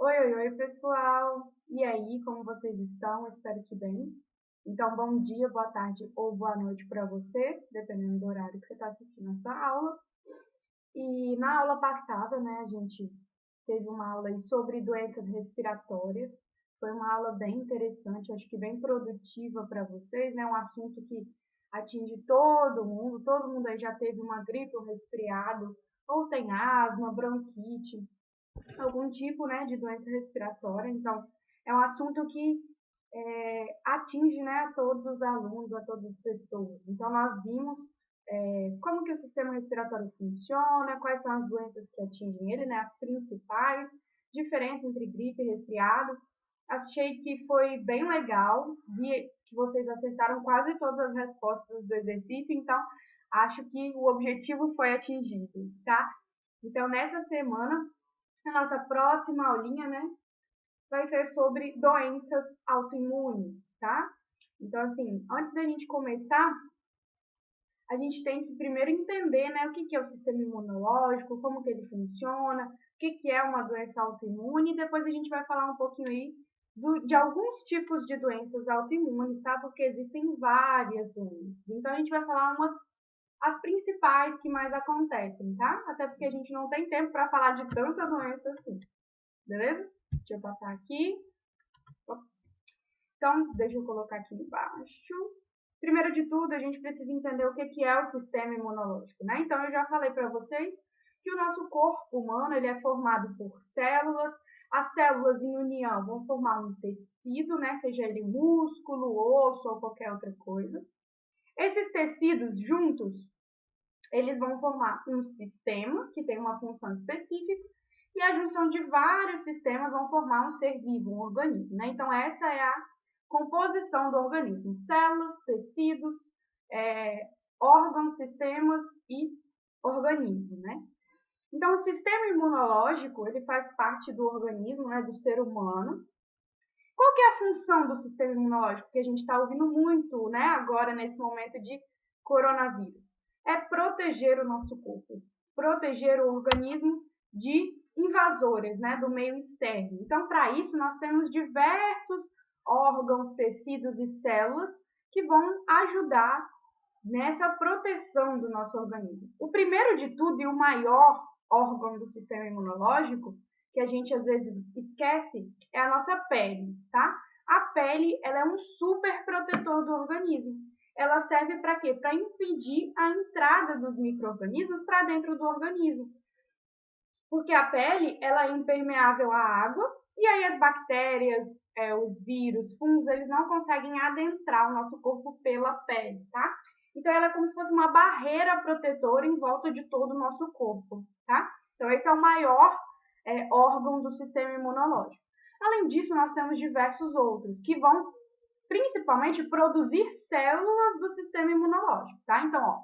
Oi, pessoal! E aí, como vocês estão? Espero que bem. Então, bom dia, boa tarde ou boa noite para você, dependendo do horário que você está assistindo essa aula. E na aula passada, né, a gente teve uma aula aí sobre doenças respiratórias. Foi uma aula bem interessante, acho que bem produtiva para vocês, né? Um assunto que atinge todo mundo aí já teve uma gripe ou resfriado, ou tem asma, bronquite, algum tipo, né, de doença respiratória. Então, é um assunto que atinge, né, a todos os alunos, a todas as pessoas. Então, nós vimos como que o sistema respiratório funciona, quais são as doenças que atingem ele, né, as principais, diferença entre gripe e resfriado. Achei que foi bem legal, vi que vocês acertaram quase todas as respostas do exercício, então acho que o objetivo foi atingido, tá? Então, nessa semana, a nossa próxima aulinha, né, vai ser sobre doenças autoimunes, tá? Então, assim, antes da gente começar, a gente tem que primeiro entender, né, o que é o sistema imunológico, como que ele funciona, o que é uma doença autoimune, e depois a gente vai falar um pouquinho aí de alguns tipos de doenças autoimunes, tá? Porque existem várias doenças. Então, a gente vai falar as principais que mais acontecem, tá? Até porque a gente não tem tempo para falar de tanta doença assim. Beleza? Deixa eu passar aqui. Então, deixa eu colocar aqui embaixo. Primeiro de tudo, a gente precisa entender o que é o sistema imunológico, né? Então, eu já falei para vocês que o nosso corpo humano ele é formado por células. As células em união vão formar um tecido, né? Seja ele músculo, osso ou qualquer outra coisa. Esses tecidos juntos, eles vão formar um sistema que tem uma função específica e a junção de vários sistemas vão formar um ser vivo, um organismo, né? Então, essa é a composição do organismo: células, tecidos, órgãos, sistemas e organismo, né? Então, o sistema imunológico, ele faz parte do organismo, né, do ser humano. Qual que é a função do sistema imunológico? Que a gente está ouvindo muito, né, agora nesse momento de coronavírus. É proteger o nosso corpo, proteger o organismo de invasores, né, do meio externo. Então, para isso, nós temos diversos órgãos, tecidos e células que vão ajudar nessa proteção do nosso organismo. O primeiro de tudo e o maior órgão do sistema imunológico, que a gente às vezes esquece, é a nossa pele, tá? A pele, ela é um super protetor do organismo. Ela serve para quê? Para impedir a entrada dos micro-organismos para dentro do organismo. Porque a pele, ela é impermeável à água, e aí as bactérias, os vírus, fungos, eles não conseguem adentrar o nosso corpo pela pele, tá? Então, ela é como se fosse uma barreira protetora em volta de todo o nosso corpo, tá? Então, esse é o maior órgão do sistema imunológico. Além disso, nós temos diversos outros que vão principalmente produzir células do sistema imunológico, tá? Então, ó,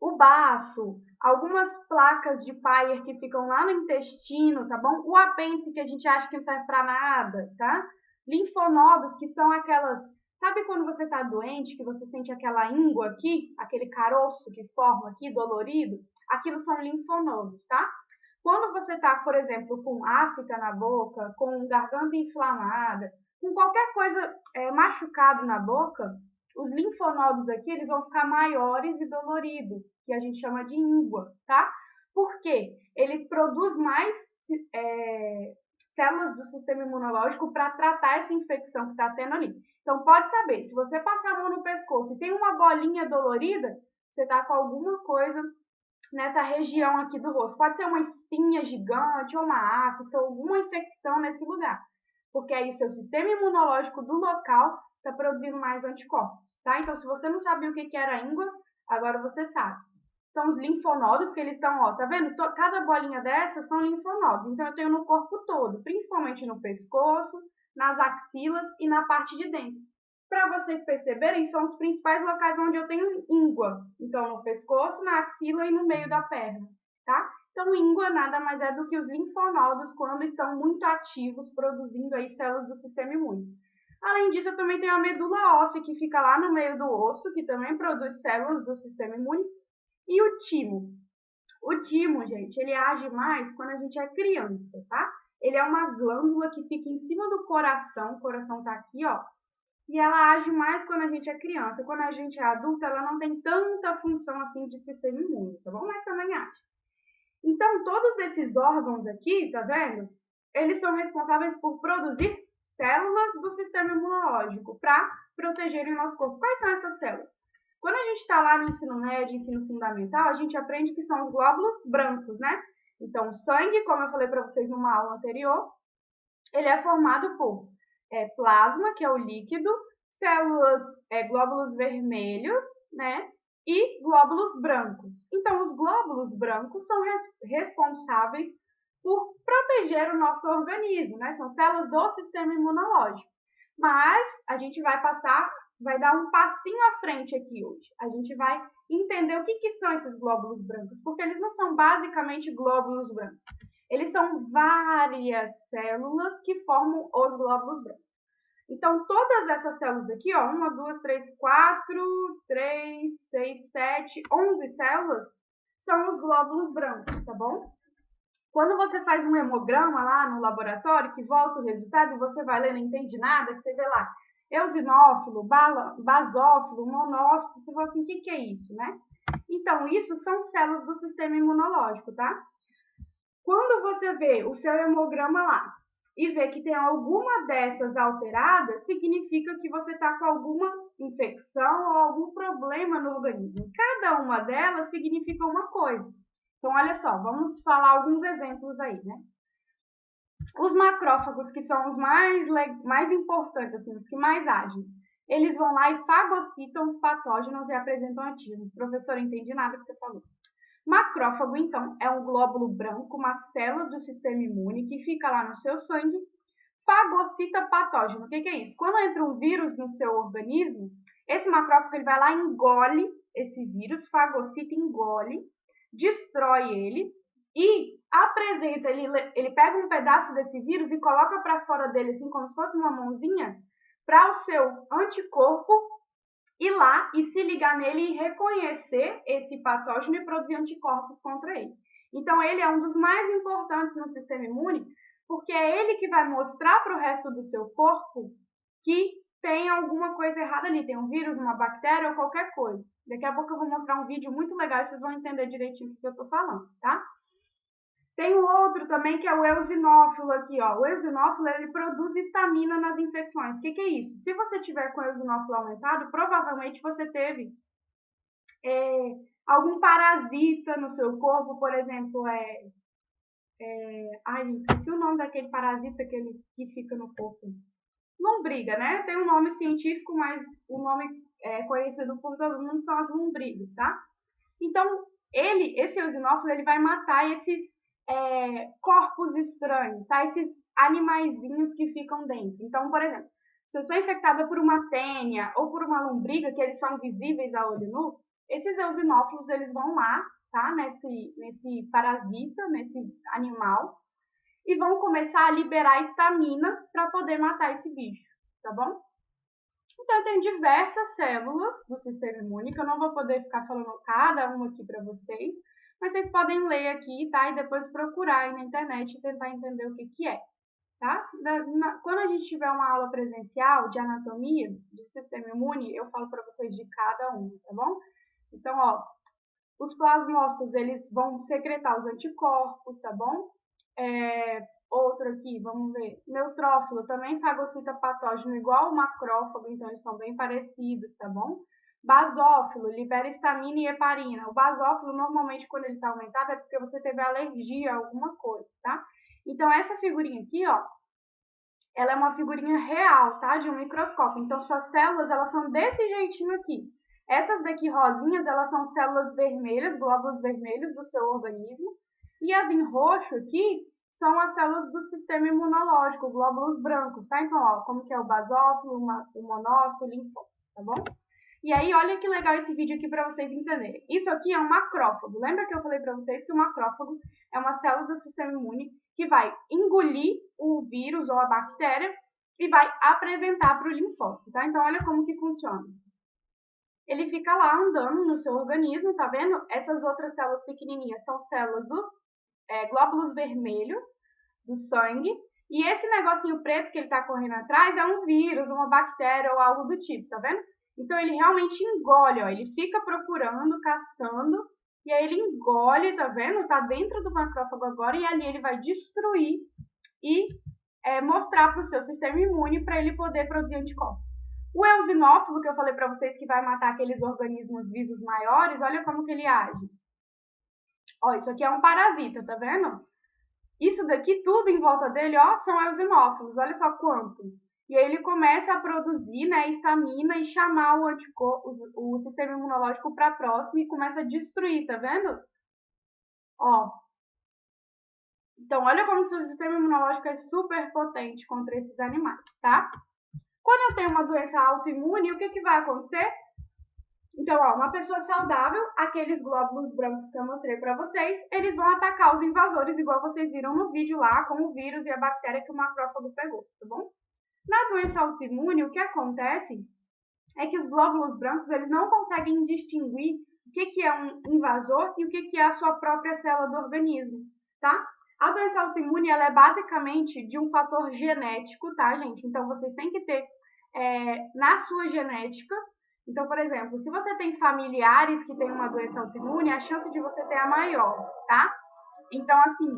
o baço, algumas placas de Peyer que ficam lá no intestino, tá bom? O apêndice que a gente acha que não serve para nada, tá? Linfonodos, que são aquelas... Sabe quando você tá doente, que você sente aquela íngua aqui, aquele caroço que forma aqui, dolorido? Aquilo são linfonodos, tá? Quando você tá, por exemplo, com afta na boca, com garganta inflamada, com qualquer coisa machucado na boca, os linfonodos aqui, eles vão ficar maiores e doloridos, que a gente chama de íngua, tá? Por quê? Ele produz mais células do sistema imunológico para tratar essa infecção que está tendo ali. Então, pode saber, se você passar a mão no pescoço e tem uma bolinha dolorida, você está com alguma coisa nessa região aqui do rosto. Pode ser uma espinha gigante, ou uma afta, ou alguma infecção nesse lugar. Porque aí seu sistema imunológico do local está produzindo mais anticorpos, tá? Então, se você não sabia o que era a íngua, agora você sabe. São os linfonodos que eles estão, ó, tá vendo? Cada bolinha dessas são linfonodos. Então, eu tenho no corpo todo, principalmente no pescoço, nas axilas e na parte de dentro. Para vocês perceberem, são os principais locais onde eu tenho íngua. Então, no pescoço, na axila e no meio da perna, tá? Então, íngua nada mais é do que os linfonodos quando estão muito ativos, produzindo aí células do sistema imune. Além disso, eu também tenho a medula óssea, que fica lá no meio do osso, que também produz células do sistema imune. E o timo? O timo, gente, ele age mais quando a gente é criança, tá? ele é uma glândula que fica em cima do coração. O coração tá aqui, ó. E ela age mais quando a gente é criança. Quando a gente é adulta, ela não tem tanta função assim de sistema imune, tá bom? Mas também age. Então, todos esses órgãos aqui, tá vendo? Eles são responsáveis por produzir células do sistema imunológico para protegerem o nosso corpo. Quais são essas células? Quando a gente está lá no ensino médio, ensino fundamental, a gente aprende que são os glóbulos brancos, né? Então, o sangue, como eu falei para vocês numa aula anterior, ele é formado por plasma, que é o líquido, células, glóbulos vermelhos, né? E glóbulos brancos. Então, os glóbulos brancos são responsáveis por proteger o nosso organismo, né? São células do sistema imunológico. Mas a gente vai dar um passinho à frente aqui hoje. A gente vai entender o que são esses glóbulos brancos, porque eles não são basicamente glóbulos brancos. Eles são várias células que formam os glóbulos brancos. Então, todas essas células aqui, ó, 1, 2, 3, 4, 3, 6, 7, 11 células, são os glóbulos brancos, tá bom? Quando você faz um hemograma lá no laboratório, que volta o resultado, e você vai ler, não entende nada, que você vê lá, eosinófilo, basófilo, monócito, você fala assim, o que é isso, né? Então, isso são células do sistema imunológico, tá? Quando você vê o seu hemograma lá e vê que tem alguma dessas alteradas, significa que você está com alguma infecção ou algum problema no organismo. Cada uma delas significa uma coisa. Então, olha só, vamos falar alguns exemplos aí, né? Os macrófagos, que são os mais importantes, assim, os que mais agem, eles vão lá e fagocitam os patógenos e apresentam antígenos. Professor, não entendi nada que você falou. Macrófago, então, é um glóbulo branco, uma célula do sistema imune que fica lá no seu sangue, fagocita patógeno. O que é isso? Quando entra um vírus no seu organismo, esse macrófago ele vai lá e engole esse vírus, fagocita, engole, destrói ele e apresenta, ele pega um pedaço desse vírus e coloca para fora dele, assim como se fosse uma mãozinha, para o seu anticorpo ir lá e se ligar nele e reconhecer esse patógeno e produzir anticorpos contra ele. Então, ele é um dos mais importantes no sistema imune, porque é ele que vai mostrar para o resto do seu corpo que tem alguma coisa errada ali, tem um vírus, uma bactéria ou qualquer coisa. Daqui a pouco eu vou mostrar um vídeo muito legal e vocês vão entender direitinho o que eu estou falando, tá? Tem um outro também que é o eosinófilo aqui, ó. O eosinófilo, ele produz histamina nas infecções. O que é isso? Se você tiver com o eosinófilo aumentado, provavelmente você teve algum parasita no seu corpo, por exemplo, ai, gente, esqueci o nome daquele parasita que fica no corpo. Lombriga, né? Tem um nome científico, mas o nome conhecido por todo mundo são as lombrigas, tá? Então, esse eosinófilo, ele vai matar esses corpos estranhos, tá? Esses animaizinhos que ficam dentro. Então, por exemplo, se eu sou infectada por uma tênia ou por uma lombriga, que eles são visíveis a olho nu, esses eosinófilos, eles vão lá, tá? Nesse parasita, nesse animal, e vão começar a liberar histamina para poder matar esse bicho, tá bom? Então, tem diversas células do sistema imune, que eu não vou poder ficar falando cada uma aqui para vocês, mas vocês podem ler aqui, tá? E depois procurar aí na internet e tentar entender o que é, tá? Quando a gente tiver uma aula presencial de anatomia de sistema imune, eu falo para vocês de cada um, tá bom? Então, ó, os plasmócitos, eles vão secretar os anticorpos, tá bom? Outro aqui, vamos ver, neutrófilo também fagocita patógeno igual o macrófago, então eles são bem parecidos, tá bom? Basófilo libera histamina e heparina. O basófilo, normalmente, quando ele está aumentado, é porque você teve alergia a alguma coisa, tá? Então, essa figurinha aqui, ó, ela é uma figurinha real, tá? De um microscópio. Então, suas células, elas são desse jeitinho aqui. Essas daqui rosinhas, elas são células vermelhas, glóbulos vermelhos do seu organismo. E as em roxo aqui são as células do sistema imunológico, glóbulos brancos, tá? Então, ó, como que é o basófilo, o monócito, o linfócito, tá bom? E aí, olha que legal esse vídeo aqui para vocês entenderem. Isso aqui é um macrófago. Lembra que eu falei para vocês que o macrófago é uma célula do sistema imune que vai engolir o vírus ou a bactéria e vai apresentar para o linfócito, tá? Então, olha como que funciona. Ele fica lá andando no seu organismo, tá vendo? Essas outras células pequenininhas são células dos glóbulos vermelhos. do sangue, e esse negocinho preto que ele está correndo atrás é um vírus, uma bactéria ou algo do tipo, tá vendo? Então ele realmente engole, ó, ele fica procurando, caçando, e aí ele engole, tá vendo? Tá dentro do macrófago agora, e ali ele vai destruir e mostrar para o seu sistema imune para ele poder produzir anticorpos. O eosinófilo, que eu falei para vocês que vai matar aqueles organismos vivos maiores, olha como que ele age. Ó, isso aqui é um parasita, tá vendo? Isso daqui, tudo em volta dele, ó, são eosinófilos, olha só quanto. E aí ele começa a produzir, né, estamina e chamar o sistema imunológico para próximo e começa a destruir, tá vendo? Ó. Então, olha como o seu sistema imunológico é super potente contra esses animais, tá? Quando eu tenho uma doença autoimune, o que vai acontecer? Então, ó, uma pessoa saudável, aqueles glóbulos brancos que eu mostrei para vocês, eles vão atacar os invasores, igual vocês viram no vídeo lá, com o vírus e a bactéria que o macrófago pegou, tá bom? Na doença autoimune, o que acontece é que os glóbulos brancos, eles não conseguem distinguir o que é um invasor e o que é a sua própria célula do organismo, tá? A doença autoimune, ela é basicamente de um fator genético, tá, gente? Então, vocês têm que ter na sua genética. Então, por exemplo, se você tem familiares que têm uma doença autoimune, a chance de você ter é maior, tá? Então, assim,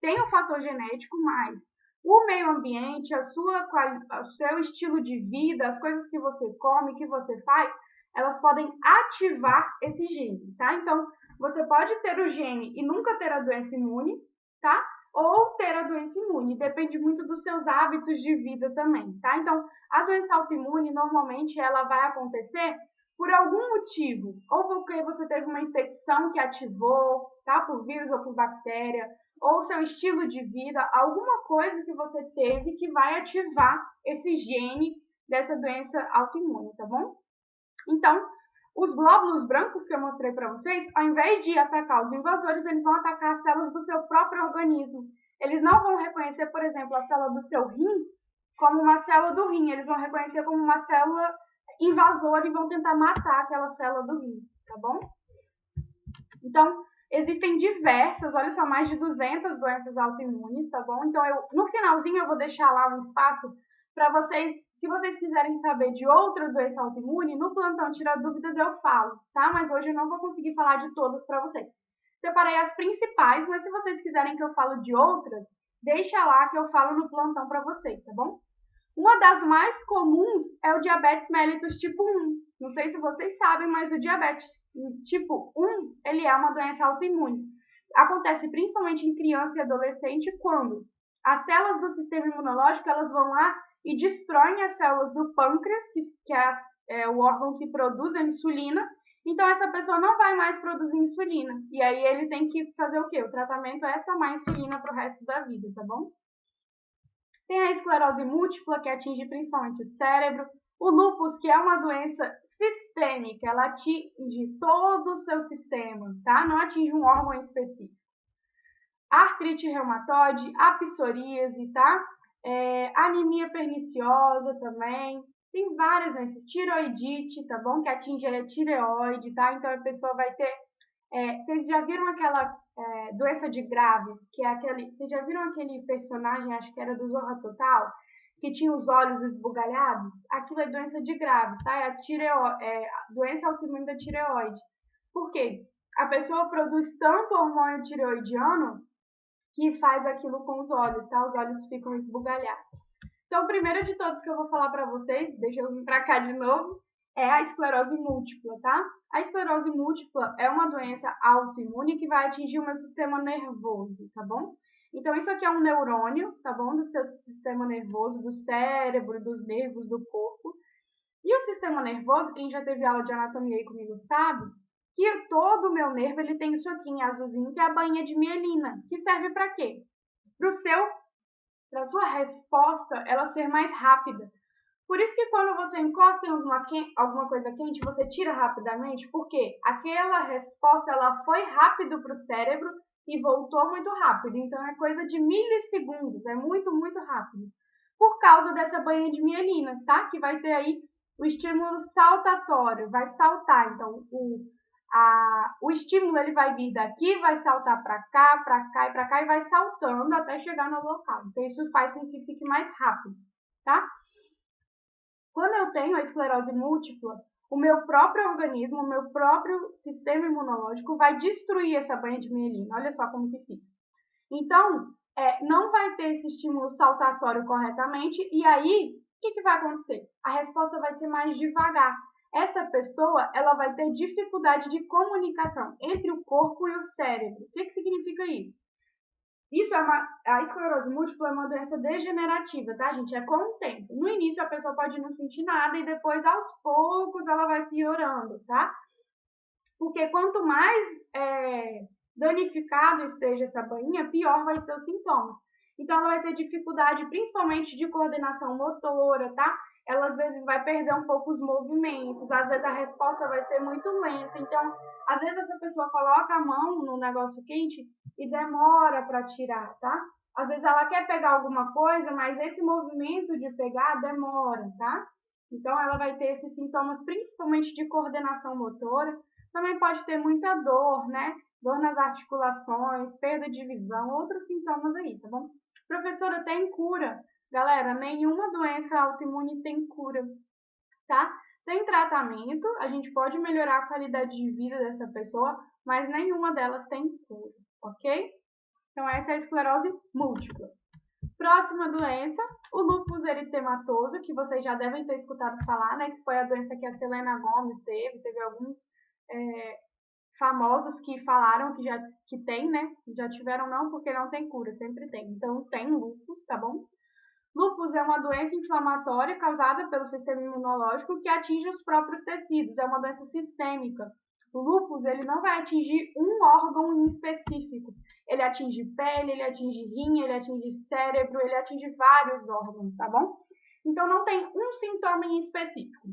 tem o fator genético, mas o meio ambiente, o seu estilo de vida, as coisas que você come, que você faz, elas podem ativar esse gene, tá? Então, você pode ter o gene e nunca ter a doença imune, tá? Ou ter a doença imune, depende muito dos seus hábitos de vida também, tá? Então, a doença autoimune, normalmente, ela vai acontecer por algum motivo, ou porque você teve uma infecção que ativou, tá? Por vírus ou por bactéria, ou seu estilo de vida, alguma coisa que você teve que vai ativar esse gene dessa doença autoimune, tá bom? Então, os glóbulos brancos que eu mostrei para vocês, ao invés de atacar os invasores, eles vão atacar as células do seu próprio organismo. Eles não vão reconhecer, por exemplo, a célula do seu rim como uma célula do rim, eles vão reconhecer como uma célula invasora e vão tentar matar aquela célula do rim, tá bom? Então, existem diversas, olha só, mais de 200 doenças autoimunes, tá bom? Então, no finalzinho eu vou deixar lá um espaço para vocês, se vocês quiserem saber de outra doença autoimune, no plantão Tira Dúvidas eu falo, tá? Mas hoje eu não vou conseguir falar de todas para vocês. Separei as principais, mas se vocês quiserem que eu fale de outras, deixa lá que eu falo no plantão para vocês, tá bom? Uma das mais comuns é o diabetes mellitus tipo 1. Não sei se vocês sabem, mas o diabetes tipo 1, ele é uma doença autoimune. Acontece principalmente em criança e adolescente quando as células do sistema imunológico, elas vão lá e destroem as células do pâncreas, que é o órgão que produz a insulina. Então, essa pessoa não vai mais produzir insulina. E aí, ele tem que fazer o quê? O tratamento é tomar insulina para o resto da vida, tá bom? Tem a esclerose múltipla, que atinge principalmente o cérebro. O lúpus, que é uma doença sistêmica, ela atinge todo o seu sistema, tá? Não atinge um órgão específico. Artrite reumatoide, a psoríase, tá? Anemia perniciosa também. Tem várias doenças. Tiroidite, tá bom? Que atinge a tireoide, tá? Então a pessoa vai ter... vocês já viram aquela doença de Graves, que é aquele... Vocês já viram aquele personagem, acho que era do Zorra Total, que tinha os olhos esbugalhados? Aquilo é doença de Graves, tá? É a doença autoimune da tireoide. Por quê? A pessoa produz tanto hormônio tireoidiano que faz aquilo com os olhos, tá? Os olhos ficam esbugalhados. Então, o primeiro de todos que eu vou falar para vocês, deixa eu vir para cá de novo, é a esclerose múltipla, tá? A esclerose múltipla é uma doença autoimune que vai atingir o meu sistema nervoso, tá bom? Então, isso aqui é um neurônio, tá bom? Do seu sistema nervoso, do cérebro, dos nervos do corpo. E o sistema nervoso, quem já teve aula de anatomia aí comigo sabe, que todo o meu nervo ele tem isso aqui em azulzinho, que é a bainha de mielina, que serve para quê? Para a sua resposta ela ser mais rápida. Por isso que quando você encosta em alguma coisa quente, você tira rapidamente, porque aquela resposta ela foi rápido para o cérebro e voltou muito rápido. Então é coisa de milissegundos, é muito, muito rápido. Por causa dessa bainha de mielina, tá? Que vai ter aí o estímulo saltatório, vai saltar. Então o estímulo ele vai vir daqui, vai saltar para cá, para cá e para cá e vai saltando até chegar no local. Então isso faz com que fique mais rápido, tá? Quando eu tenho a esclerose múltipla, o meu próprio organismo, o meu próprio sistema imunológico vai destruir essa banha de mielina. Olha só como que fica. Então, não vai ter esse estímulo saltatório corretamente e aí, o que vai acontecer? A resposta vai ser mais devagar. Essa pessoa, ela vai ter dificuldade de comunicação entre o corpo e o cérebro. O que significa isso? A esclerose múltipla é uma doença degenerativa, tá, gente? É com o tempo. No início, a pessoa pode não sentir nada e depois, aos poucos, ela vai piorando, tá? Porque quanto mais danificado esteja essa bainha, pior vai ser os sintomas. Então, ela vai ter dificuldade, principalmente de coordenação motora, tá? Ela, às vezes, vai perder um pouco os movimentos, às vezes a resposta vai ser muito lenta. Então, às vezes, essa pessoa coloca a mão no negócio quente e demora para tirar, tá? Às vezes, ela quer pegar alguma coisa, mas esse movimento de pegar demora, tá? Então, ela vai ter esses sintomas, principalmente de coordenação motora. Também pode ter muita dor, né? Dor nas articulações, perda de visão, outros sintomas aí, tá bom? Professora, tem cura? Galera, nenhuma doença autoimune tem cura, tá? Tem tratamento, a gente pode melhorar a qualidade de vida dessa pessoa, mas nenhuma delas tem cura, ok? Então, essa é a esclerose múltipla. Próxima doença, o lúpus eritematoso, que vocês já devem ter escutado falar, né? Que foi a doença que a Selena Gomez teve alguns famosos que falaram que tem, né? Já tiveram não, porque não tem cura, sempre tem. Então, tem lúpus, tá bom? Lúpus é uma doença inflamatória causada pelo sistema imunológico que atinge os próprios tecidos, é uma doença sistêmica. O lúpus, ele não vai atingir um órgão em específico. Ele atinge pele, ele atinge rim, ele atinge cérebro, ele atinge vários órgãos, tá bom? Então, não tem um sintoma em específico.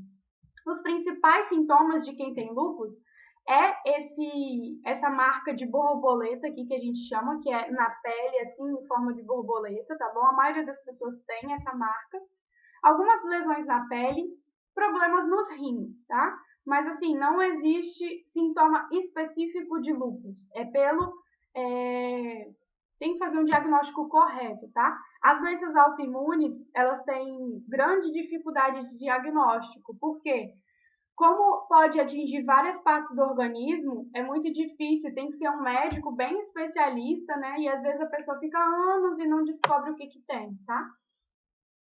Os principais sintomas de quem tem lúpus essa marca de borboleta aqui que a gente chama, que é na pele, assim, em forma de borboleta, tá bom? A maioria das pessoas tem essa marca. Algumas lesões na pele, problemas nos rins, tá? Mas, assim, não existe sintoma específico de lúpus. Tem que fazer um diagnóstico correto, tá? As doenças autoimunes, elas têm grande dificuldade de diagnóstico. Por quê? Como pode atingir várias partes do organismo, é muito difícil, tem que ser um médico bem especialista, né? E às vezes a pessoa fica anos e não descobre o que tem, tá?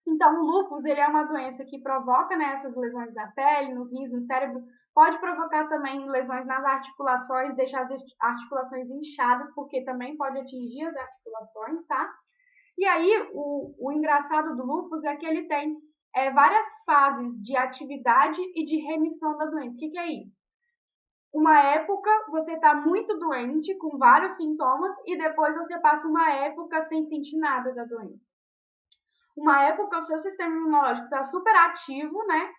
Então, o lúpus, ele é uma doença que provoca, né, essas lesões da pele, nos rins, no cérebro, pode provocar também lesões nas articulações, deixar as articulações inchadas, porque também pode atingir as articulações, tá? E aí, o engraçado do lúpus é que ele tem várias fases de atividade e de remissão da doença. O que é isso? Uma época você está muito doente, com vários sintomas, e depois você passa uma época sem sentir nada da doença. Uma época o seu sistema imunológico está super ativo, né?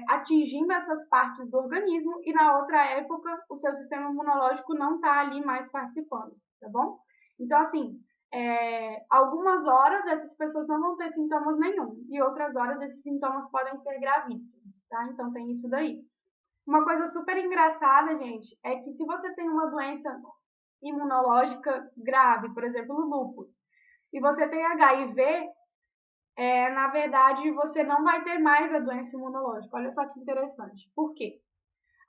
Atingindo essas partes do organismo, e na outra época o seu sistema imunológico não está ali mais participando, tá bom? Então, assim, algumas horas essas pessoas não vão ter sintomas nenhum, e outras horas esses sintomas podem ser gravíssimos, tá? Então tem isso daí. Uma coisa super engraçada, gente, é que se você tem uma doença imunológica grave, por exemplo, o lúpus, e você tem HIV, na verdade, você não vai ter mais a doença imunológica. Olha só que interessante. Por quê?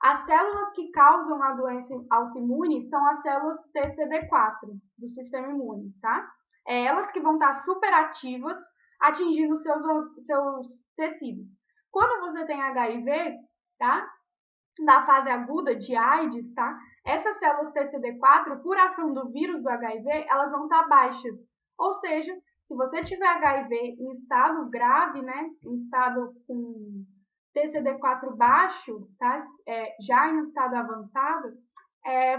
As células que causam a doença autoimune são as células TCD4 do sistema imune, tá? É elas que vão estar super ativas, atingindo seus tecidos. Quando você tem HIV, tá? Na fase aguda de AIDS, tá? Essas células TCD4, por ação do vírus do HIV, elas vão estar baixas. Ou seja, se você tiver HIV em estado grave, né? Em estado com TCD4 baixo, tá? Já em estado avançado,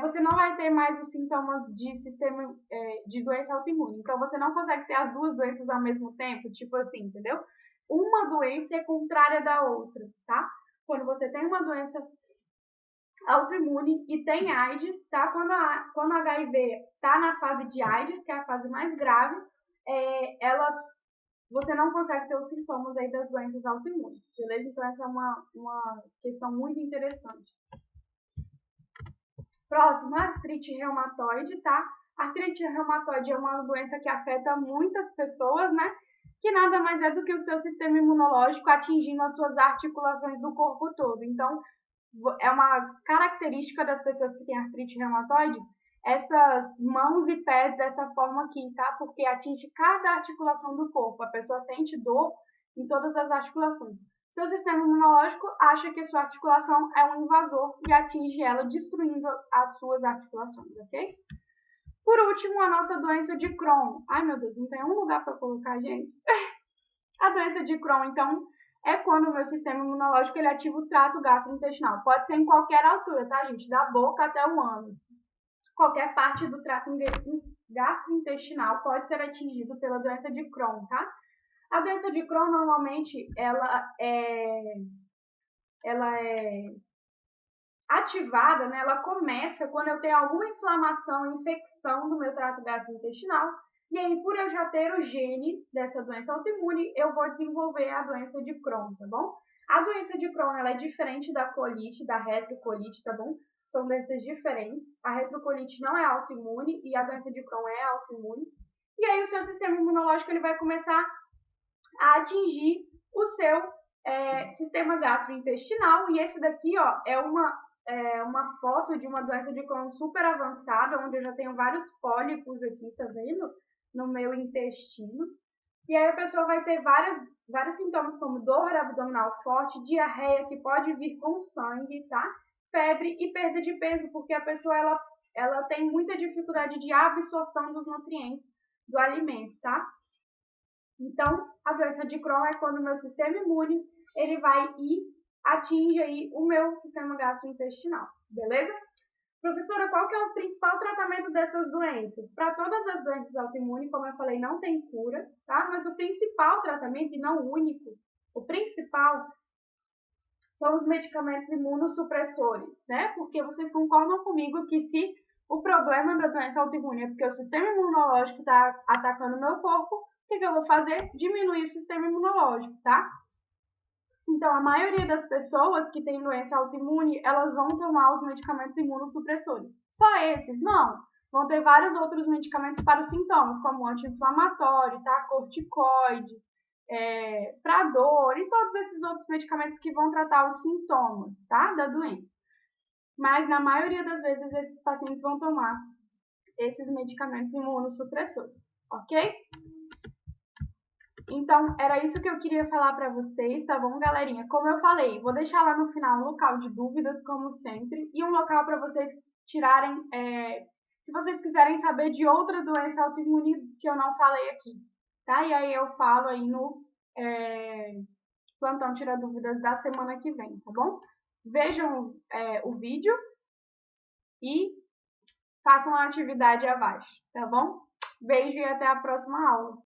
você não vai ter mais os sintomas de doença autoimune. Então, você não consegue ter as duas doenças ao mesmo tempo, tipo assim, entendeu? Uma doença é contrária da outra, tá? Quando você tem uma doença autoimune e tem AIDS, tá? Quando a HIV tá na fase de AIDS, que é a fase mais grave, você não consegue ter os sintomas aí das doenças autoimunes, beleza? Então essa é uma questão muito interessante. Próximo, artrite reumatoide, tá? Artrite reumatoide é uma doença que afeta muitas pessoas, né? Que nada mais é do que o seu sistema imunológico atingindo as suas articulações do corpo todo. Então, é uma característica das pessoas que têm artrite reumatoide, essas mãos e pés dessa forma aqui, tá? Porque atinge cada articulação do corpo. A pessoa sente dor em todas as articulações. Seu sistema imunológico acha que sua articulação é um invasor e atinge ela, destruindo as suas articulações, ok? Por último, a nossa doença de Crohn. Ai, meu Deus, não tem um lugar para colocar, gente. A doença de Crohn, então, é quando o meu sistema imunológico ele ativa o trato gastrointestinal. Pode ser em qualquer altura, tá, gente? Da boca até o ânus. Qualquer parte do trato gastrointestinal pode ser atingido pela doença de Crohn, tá? A doença de Crohn, normalmente, ela é ativada, né? Ela começa quando eu tenho alguma inflamação, infecção do meu trato gastrointestinal. E aí, por eu já ter o gene dessa doença autoimune, eu vou desenvolver a doença de Crohn, tá bom? A doença de Crohn, ela é diferente da colite, da retrocolite, tá bom? São doenças diferentes. A retrocolite não é autoimune e a doença de Crohn é autoimune. E aí, o seu sistema imunológico ele vai começar a atingir o seu sistema gastrointestinal. E esse daqui, ó, é uma foto de uma doença de Crohn super avançada, onde eu já tenho vários pólipos aqui, tá vendo? No meu intestino. E aí a pessoa vai ter vários sintomas como dor abdominal forte, diarreia que pode vir com sangue, tá? Febre e perda de peso, porque a pessoa ela tem muita dificuldade de absorção dos nutrientes do alimento, tá? Então, a doença de Crohn é quando o meu sistema imune ele vai e atinge aí o meu sistema gastrointestinal, beleza? Professora, qual que é o principal tratamento dessas doenças? Para todas as doenças autoimunes, como eu falei, não tem cura, tá? Mas o principal tratamento, e não o único, o principal são os medicamentos imunossupressores, né? Porque vocês concordam comigo que se o problema da doença autoimune é porque o sistema imunológico está atacando o meu corpo, o que eu vou fazer? Diminuir o sistema imunológico, tá? Então, a maioria das pessoas que têm doença autoimune, elas vão tomar os medicamentos imunossupressores. Só esses? Não. Vão ter vários outros medicamentos para os sintomas, como anti-inflamatório, tá? Corticoide, para dor e todos esses outros medicamentos que vão tratar os sintomas, tá? Da doença. Mas, na maioria das vezes, esses pacientes vão tomar esses medicamentos imunossupressores, ok? Então, era isso que eu queria falar para vocês, tá bom, galerinha? Como eu falei, vou deixar lá no final um local de dúvidas, como sempre, e um local para vocês tirarem, se vocês quiserem saber de outra doença autoimune que eu não falei aqui, tá? E aí eu falo aí no plantão Tira Dúvidas da semana que vem, tá bom? Vejam o vídeo e façam a atividade abaixo, tá bom? Beijo e até a próxima aula.